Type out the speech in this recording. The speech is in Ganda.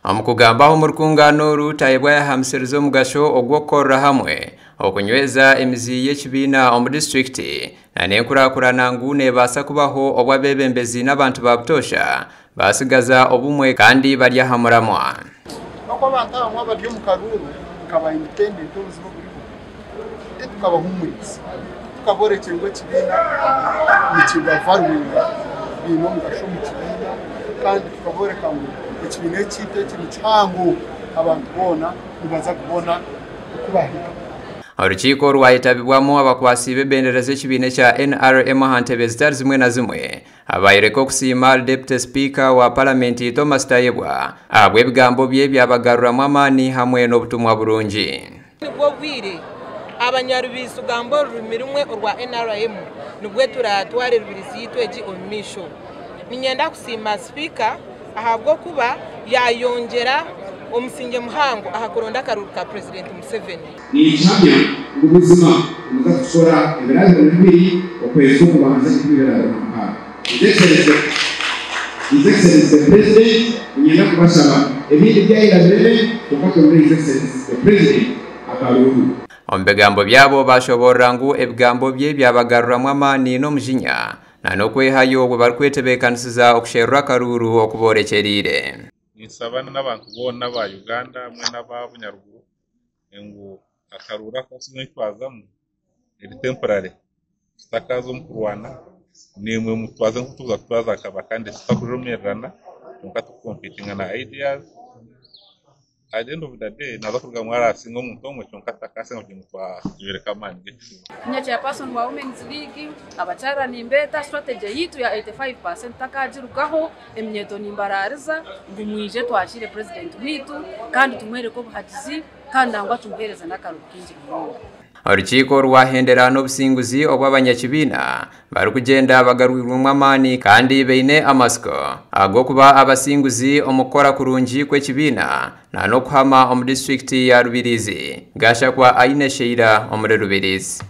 Amukugambaho mu rukungano rutayibwa yahamsirizo mugasho ogwokorra hamwe okunyweza emizi y'ekibiina omu district na nenkurakurana ngu nebasa kubaho obwabebembezi n'abantu ba butosha basigaza obumwe kandi barya hamuramwa bako abantu abamwe bari mu karuru kaba independent ubuzima buri tukaba humuriza tukaborekerwa kibiina nikibavaruye bino mugasho mu kibiina kandi tukaboreka ngo ikibiina cyite cy'icyango abantu bona nibaza kubona kubahika. Urukiko rwayitabibwamo abakwasi b'ebendera z'ekibiina kya NRM hantebe zitari zimwe na zimwe abayireko kusima Deputy Speaker wa Parliament Thomas Tayebwa abw'ebigambo bye byabagaruramu amaani hamwe n'obutumwa burungi. Nibwo bwire abanyarubisu gambo rurimi rumwe urwa NRM nibwo turatware rubirisi yitweji omisho ninyenda kusima Speaker ahabwo kuba yayongera omusinge muhango ahakoronda karuka President Museveni ni champion ubuzima muzakora ebirazo bibiri okwezo kubanza kubirara mpaka His Excellency the President nyenda kubasaba ebindi byayirabere kuko muri His Excellency the President akaruru ombegambo byabo bashobora ngu ebigambo bye byabagaruramu amaani n'omujinya na nokwehayo bwe barikwetebekanisiza okusherura karuru okuborekerire. Nisabana n'abantu bona ba Uganda mwe n'ababunyaruguru ngo akarura kosino twazamo eri temporary stakazo mkurwana nimwe mutwaze nkutuza twaza kaba kandi tutakujomerana mukatu competing na ideas at the end of the day nabakuruga mwara singo mutongo chonkata kase ngo mutwa ywereka manje nyacha person wa Women's League abachara ni mbeta strategy yitu ya 85% takajirukaho emnyeto nimbarariza ngumwije twashire president witu kandi tumwere ko buhatizi kandi angwa tumpereza nakarukinji mungu. Urukiko rwahendera n'obusinguzi obw'abanyakibiina bari kugenda bagarurirwamu amaani kandi beine amasiko agokuba abasinguzi omukora kurungi kw'ekibiina na n'okuhama omu district ya Rubirizi gashakwa aine sheira omu Rubirizi.